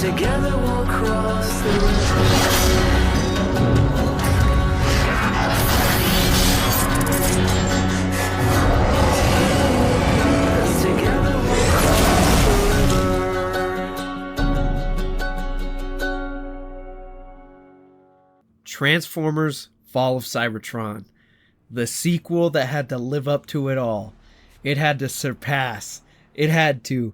Together we'll cross the river. Together we'll cross the river. Transformers Fall of Cybertron. The sequel that had to live up to it all. It had to surpass. It had to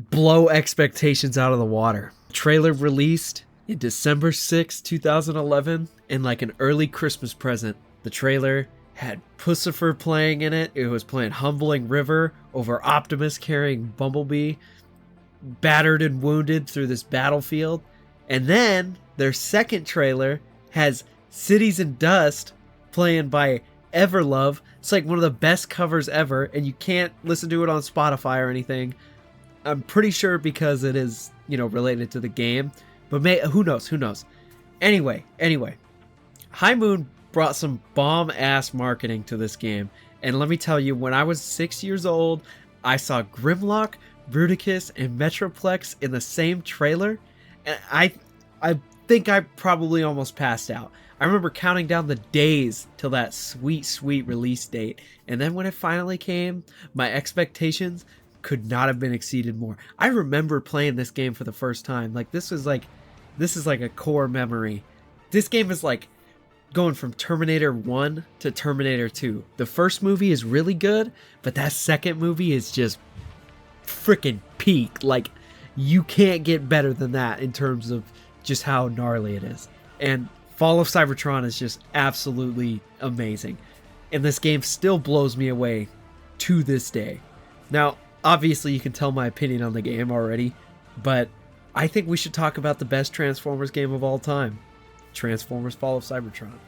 blow expectations out of the water. Trailer released in December 6, 2011, and like an early Christmas present. The trailer had Pussifer playing in it. It was playing Humbling River over Optimus carrying Bumblebee, battered and wounded through this battlefield. And then their second trailer has Cities in Dust playing by Everlove. It's like one of the best covers ever, and you can't listen to it on Spotify or anything. I'm pretty sure because it is, related to the game, but who knows? Anyway, High Moon brought some bomb-ass marketing to this game, and let me tell you, when I was 6 years old, I saw Grimlock, Bruticus, and Metroplex in the same trailer, and I think I probably almost passed out. I remember counting down the days till that sweet, sweet release date. And then when it finally came, my expectations could not have been exceeded more. I remember playing this game for the first time. This is like a core memory. This game is like going from Terminator 1 to Terminator 2. The first movie is really good, but that second movie is just freaking peak. Like, you can't get better than that in terms of just how gnarly it is. And Fall of Cybertron is just absolutely amazing. And this game still blows me away to this day. Now, obviously you can tell my opinion on the game already, but I think we should talk about the best Transformers game of all time. Transformers Fall of Cybertron.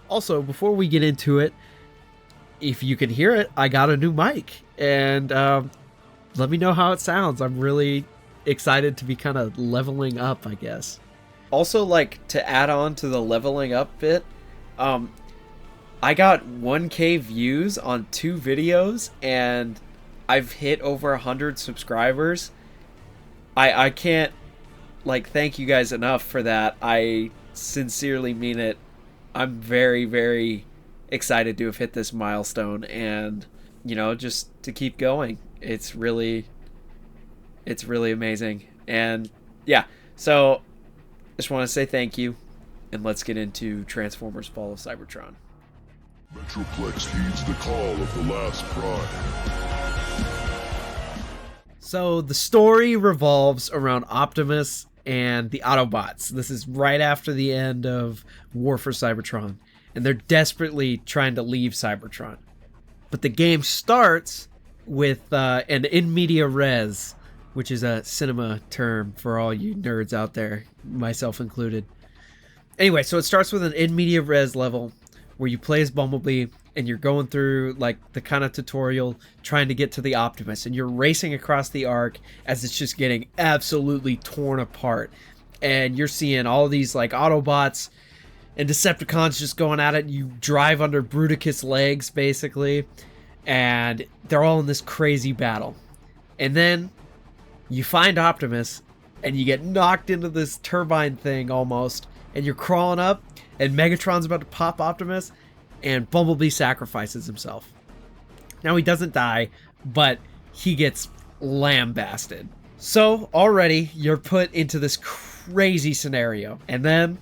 Also, before we get into it, if you can hear it, I got a new mic. And let me know how it sounds. I'm really excited to be kind of leveling up, I guess. Also, to add on to the leveling up bit, I got 1K views on 2 videos, and I've hit over 100 subscribers. I can't, thank you guys enough for that. I sincerely mean it. I'm very, very excited to have hit this milestone, and, just to keep going. It's really amazing. And, yeah, so just want to say thank you, and let's get into Transformers Fall of Cybertron. Metroplex heeds the call of the last prime. So the story revolves around Optimus and the Autobots. This is right after the end of War for Cybertron, and they're desperately trying to leave Cybertron. But the game starts with an in media res, which is a cinema term for all you nerds out there, myself included. Anyway, so it starts with an in media res level where you play as Bumblebee and you're going through the kind of tutorial trying to get to the Optimus, and you're racing across the arc as it's just getting absolutely torn apart. And you're seeing all these Autobots and Decepticons just going at it. You drive under Bruticus' legs basically, and they're all in this crazy battle. And then you find Optimus, and you get knocked into this turbine thing almost, and you're crawling up, and Megatron's about to pop Optimus, and Bumblebee sacrifices himself. Now, he doesn't die, but he gets lambasted. So, already, you're put into this crazy scenario, and then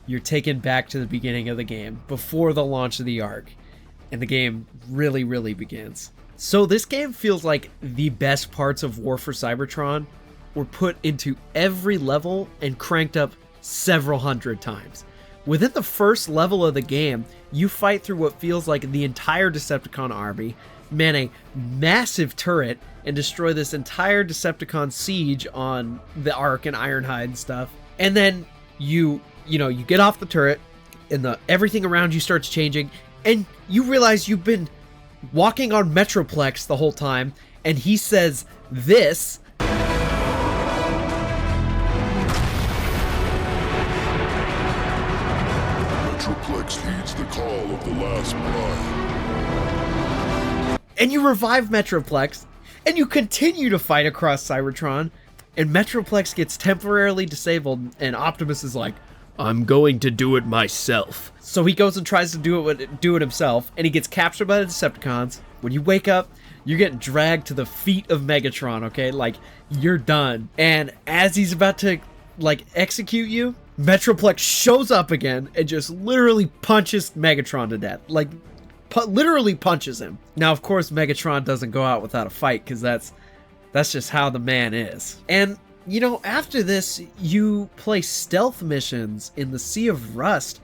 you're taken back to the beginning of the game, before the launch of the Ark, and the game really, really begins. So this game feels like the best parts of War for Cybertron were put into every level and cranked up several hundred times. Within the first level of the game, you fight through what feels like the entire Decepticon army, man a massive turret, and destroy this entire Decepticon siege on the Ark and Ironhide and stuff. And then you get off the turret, and everything around you starts changing, and you realize you've been walking on Metroplex the whole time, and he says this. Metroplex heeds the call of the last prime. And you revive Metroplex, and you continue to fight across Cybertron, And Metroplex gets temporarily disabled, and Optimus is like, I'm going to do it myself. So he goes and tries to do it himself, and he gets captured by the Decepticons. When you wake up, you're getting dragged to the feet of Megatron, okay? Like, you're done. And as he's about to, like, execute you, Metroplex shows up again and just literally punches Megatron to death. Like, literally punches him. Now, of course, Megatron doesn't go out without a fight, because that's just how the man is. And, you know, after this, you play stealth missions in the Sea of Rust.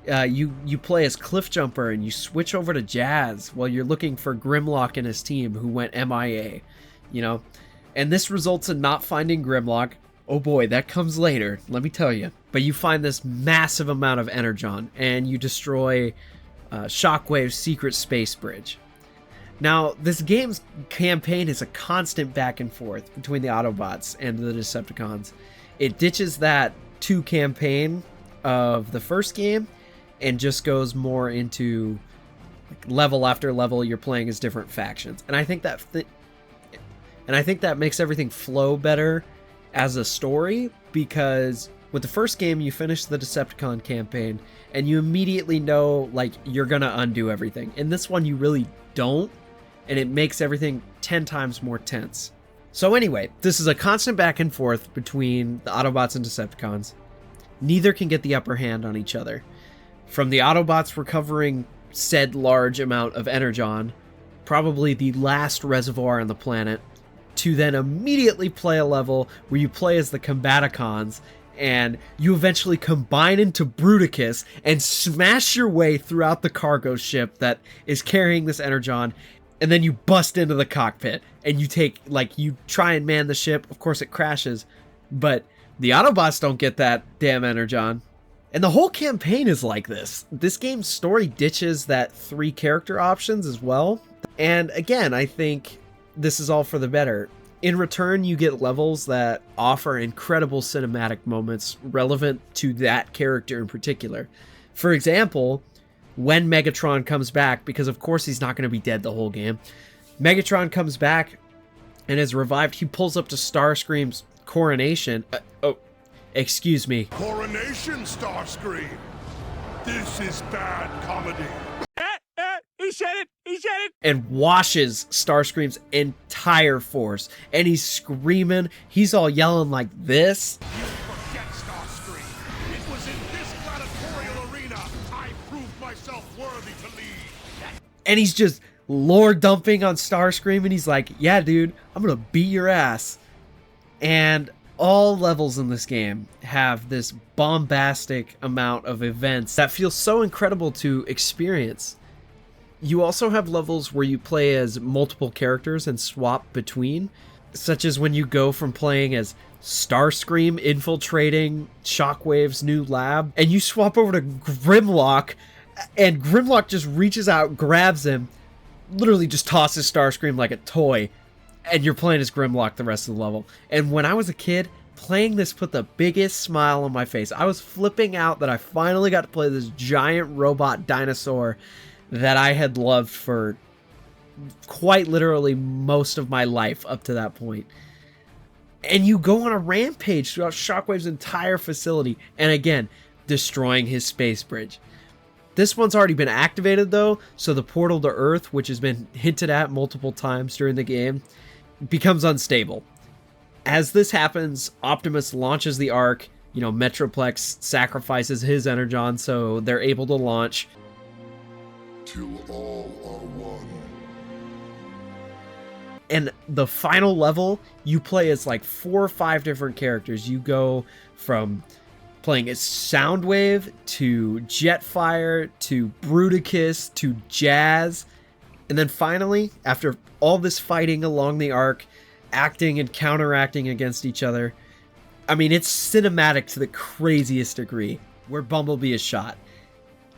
You play as Cliffjumper, and you switch over to Jazz while you're looking for Grimlock and his team who went MIA, you know? And this results in not finding Grimlock. Oh boy, that comes later, let me tell you. But you find this massive amount of Energon, and you destroy Shockwave's secret space bridge. Now, this game's campaign is a constant back and forth between the Autobots and the Decepticons. It ditches that 2 campaign of the first game and just goes more into like, level after level. You're playing as different factions, and I think that makes everything flow better as a story, because with the first game you finish the Decepticon campaign and you immediately know like you're gonna undo everything. In this one you really don't, and it makes everything 10 times more tense. So anyway, this is a constant back and forth between the Autobots and Decepticons. Neither can get the upper hand on each other. From the Autobots recovering said large amount of Energon, probably the last reservoir on the planet, to then immediately play a level where you play as the Combaticons, and you eventually combine into Bruticus and smash your way throughout the cargo ship that is carrying this Energon, and then you bust into the cockpit, and you try and man the ship. Of course it crashes, but the Autobots don't get that damn Energon. And the whole campaign is like this. This game's story ditches that 3 character options as well. And again, I think this is all for the better. In return, you get levels that offer incredible cinematic moments relevant to that character in particular. For example, when Megatron comes back, because of course he's not going to be dead the whole game, Megatron comes back and is revived. He pulls up to Starscream's coronation. Excuse me. Coronation, Starscream! This is bad comedy. He said it! He said it! And washes Starscream's entire force. And he's screaming. He's all yelling like this. You forget, Starscream. It was in this gladiatorial arena I proved myself worthy to lead. And he's just lore dumping on Starscream. And he's like, yeah, dude, I'm going to beat your ass. And all levels in this game have this bombastic amount of events that feel so incredible to experience. You also have levels where you play as multiple characters and swap between, such as when you go from playing as Starscream infiltrating Shockwave's new lab, and you swap over to Grimlock, and Grimlock just reaches out, grabs him, literally just tosses Starscream like a toy, and you're playing as Grimlock the rest of the level. And when I was a kid, playing this put the biggest smile on my face. I was flipping out that I finally got to play this giant robot dinosaur that I had loved for quite literally most of my life up to that point. And you go on a rampage throughout Shockwave's entire facility, and again, destroying his space bridge. This one's already been activated though, so the portal to Earth, which has been hinted at multiple times during the game, becomes unstable. As this happens, Optimus launches the Ark. You know, Metroplex sacrifices his Energon so they're able to launch. Till all are one. And the final level, you play as like 4 or 5 different characters. You go from playing as Soundwave to Jetfire to Bruticus to Jazz. And then finally, after all this fighting along the Ark, acting and counteracting against each other, I mean, it's cinematic to the craziest degree, where Bumblebee is shot.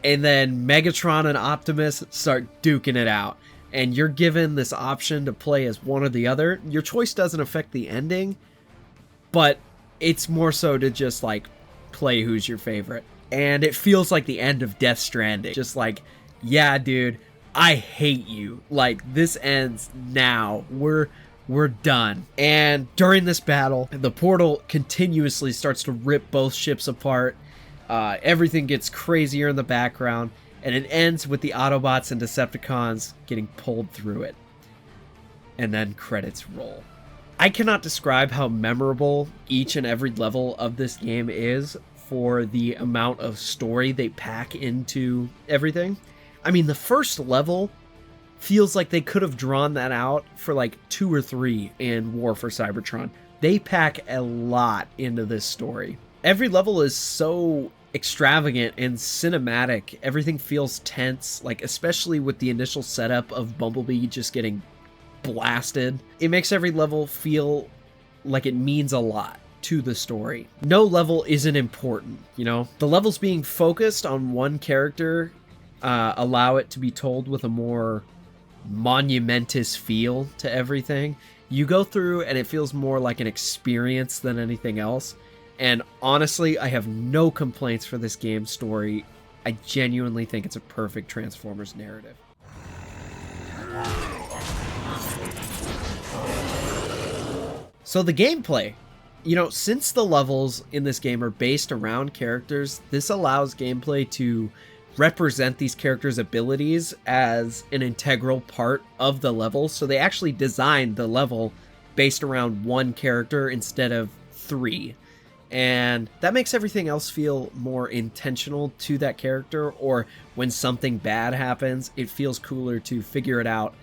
And then Megatron and Optimus start duking it out. And you're given this option to play as one or the other. Your choice doesn't affect the ending, but it's more so to just, like, play who's your favorite. And it feels like the end of Death Stranding. Just like, yeah, dude, I hate you. Like, this ends now. We're we're done. And during this battle, the portal continuously starts to rip both ships apart. Everything gets crazier in the background, and it ends with the Autobots and Decepticons getting pulled through it. And then credits roll. I cannot describe how memorable each and every level of this game is for the amount of story they pack into everything. I mean, the first level feels like they could have drawn that out for like 2 or 3 in War for Cybertron. They pack a lot into this story. Every level is so extravagant and cinematic. Everything feels tense, like especially with the initial setup of Bumblebee just getting blasted. It makes every level feel like it means a lot to the story. No level isn't important, you know? The levels being focused on one character allow it to be told with a more monumentous feel to everything. You go through and it feels more like an experience than anything else. And honestly, I have no complaints for this game's story. I genuinely think it's a perfect Transformers narrative. So the gameplay, you know, since the levels in this game are based around characters, this allows gameplay to represent these characters' abilities as an integral part of the level. So they actually designed the level based around one character instead of 3. And that makes everything else feel more intentional to that character, or when something bad happens, it feels cooler to figure it out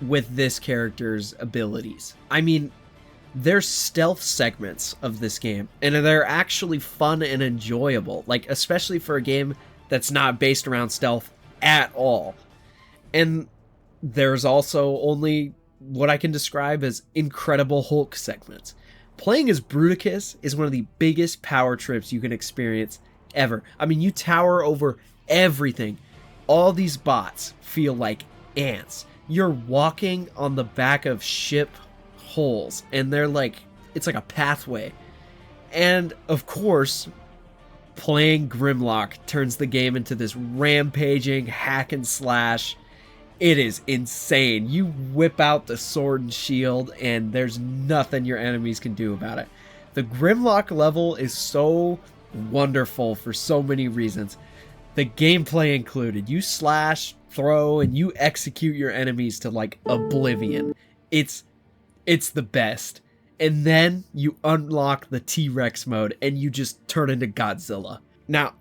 with this character's abilities. I mean, there's stealth segments of this game, and they're actually fun and enjoyable, like especially for a game that's not based around stealth at all. And there's also only what I can describe as Incredible Hulk segments. Playing as Bruticus is one of the biggest power trips you can experience ever. I mean, you tower over everything. All these bots feel like ants. You're walking on the back of ship holes, and they're like, it's like a pathway. And of course, playing Grimlock turns the game into this rampaging hack and slash. It is insane. You whip out the sword and shield, and there's nothing your enemies can do about it. The Grimlock level is so wonderful for so many reasons. The gameplay included. You slash, throw, and you execute your enemies to like oblivion. It's the best. And then you unlock the T-Rex mode, and you just turn into Godzilla. Now,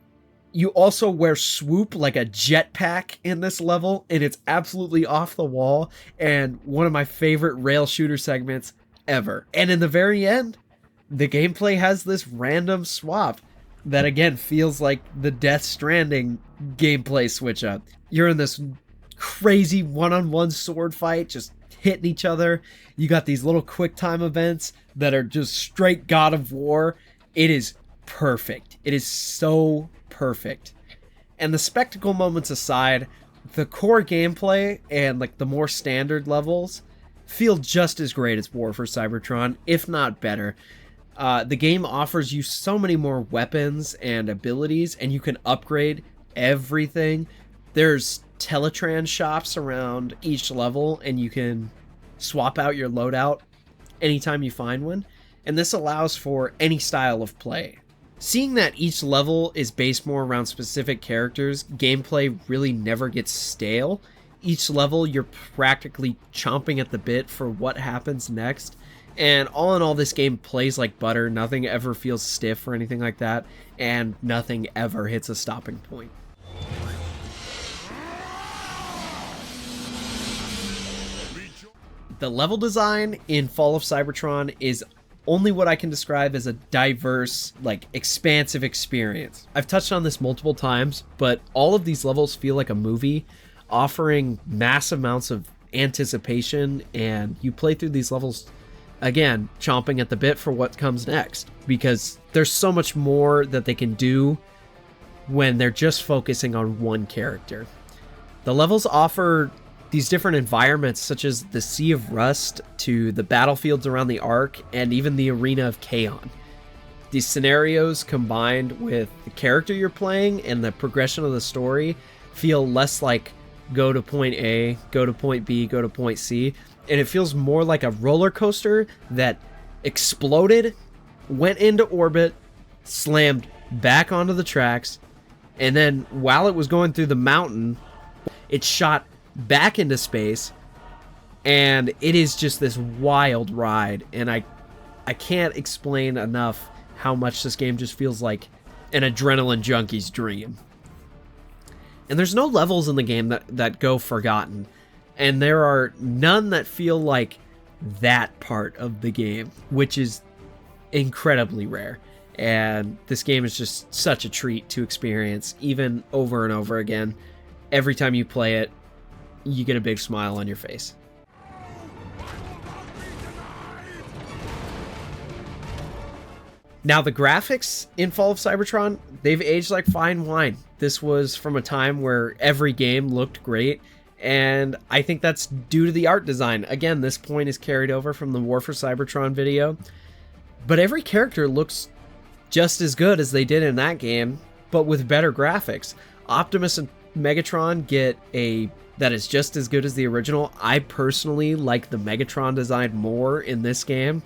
you also wear swoop like a jetpack in this level, and it's absolutely off the wall and one of my favorite rail shooter segments ever. And in the very end, the gameplay has this random swap that again feels like the Death Stranding gameplay switch up. You're in this crazy one-on-one sword fight, just hitting each other. You got these little quick time events that are just straight God of War. It is perfect. It is so perfect. And the spectacle moments aside, the core gameplay and like the more standard levels feel just as great as War for Cybertron, if not better. The game offers you so many more weapons and abilities, and you can upgrade everything. There's Teletran shops around each level, and you can swap out your loadout anytime you find one. And this allows for any style of play. Seeing that each level is based more around specific characters, gameplay really never gets stale. Each level, you're practically chomping at the bit for what happens next. And all in all, this game plays like butter. Nothing ever feels stiff or anything like that. And nothing ever hits a stopping point. The level design in Fall of Cybertron is only what I can describe as a diverse, like, expansive experience. I've touched on this multiple times, but all of these levels feel like a movie, offering mass amounts of anticipation, and you play through these levels, again, chomping at the bit for what comes next, because there's so much more that they can do when they're just focusing on one character. The levels offer these different environments, such as the Sea of Rust to the battlefields around the Ark and even the Arena of Chaos. These scenarios, combined with the character you're playing and the progression of the story, feel less like go to point A, go to point B, go to point C, and it feels more like a roller coaster that exploded, went into orbit, slammed back onto the tracks, and then while it was going through the mountain, it shot back into space, and it is just this wild ride. And I can't explain enough how much this game just feels like an adrenaline junkie's dream. And there's no levels in the game that go forgotten, and there are none that feel like that part of the game, which is incredibly rare. And this game is just such a treat to experience, even over and over again. Every time you play it, you get a big smile on your face. Now, the graphics in Fall of Cybertron, they've aged like fine wine. This was from a time where every game looked great, and I think that's due to the art design. Again, this point is carried over from the War for Cybertron video, but every character looks just as good as they did in that game, but with better graphics. Optimus and Megatron get a that is just as good as the original. I personally like the Megatron design more in this game.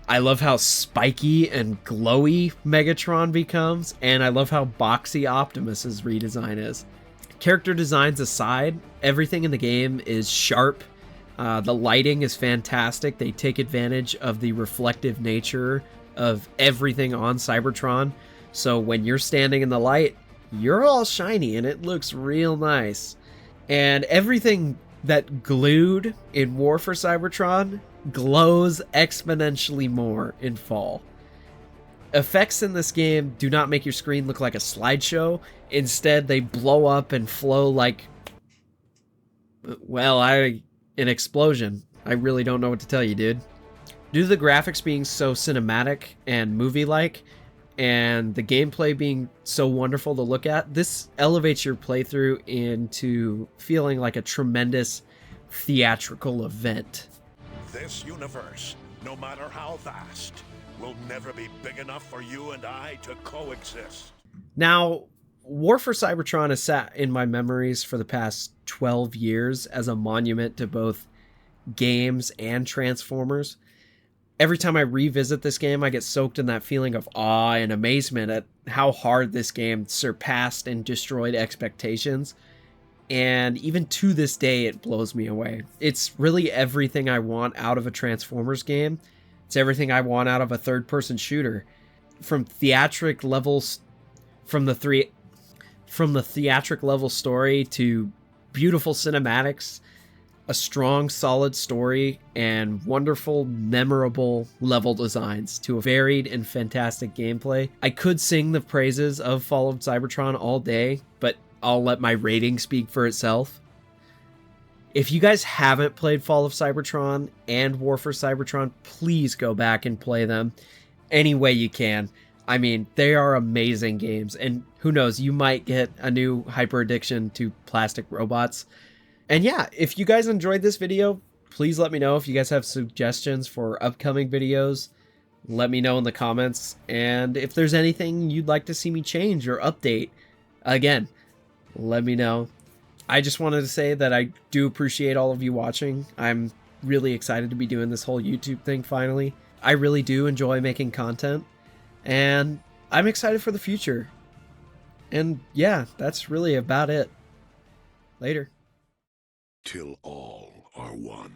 I love how spiky and glowy Megatron becomes, and I love how boxy Optimus's redesign is. Character designs aside, everything in the game is sharp. The lighting is fantastic. They take advantage of the reflective nature of everything on Cybertron. So when you're standing in the light, you're all shiny and it looks real nice. And everything that glued in War for Cybertron glows exponentially more in Fall. Effects in this game do not make your screen look like a slideshow. Instead, they blow up and flow like, well, an explosion. I really don't know what to tell you, dude. Due to the graphics being so cinematic and movie-like, and the gameplay being so wonderful to look at, this elevates your playthrough into feeling like a tremendous theatrical event. This universe, no matter how vast, will never be big enough for you and I to coexist. Now, War for Cybertron has sat in my memories for the past 12 years as a monument to both games and Transformers. Every time I revisit this game, I get soaked in that feeling of awe and amazement at how hard this game surpassed and destroyed expectations. And even to this day, it blows me away. It's really everything I want out of a Transformers game. It's everything I want out of a third-person shooter. From theatric levels, from the theatric level story to beautiful cinematics, a strong, solid story, and wonderful, memorable level designs to a varied and fantastic gameplay. I could sing the praises of Fall of Cybertron all day, but I'll let my rating speak for itself. If you guys haven't played Fall of Cybertron and War for Cybertron, please go back and play them any way you can. I mean, they are amazing games, and who knows, you might get a new hyper addiction to plastic robots. And yeah, if you guys enjoyed this video, please let me know. If you guys have suggestions for upcoming videos, let me know in the comments. And if there's anything you'd like to see me change or update, again, let me know. I just wanted to say that I do appreciate all of you watching. I'm really excited to be doing this whole YouTube thing finally. I really do enjoy making content, and I'm excited for the future. And yeah, that's really about it. Later. Till all are one.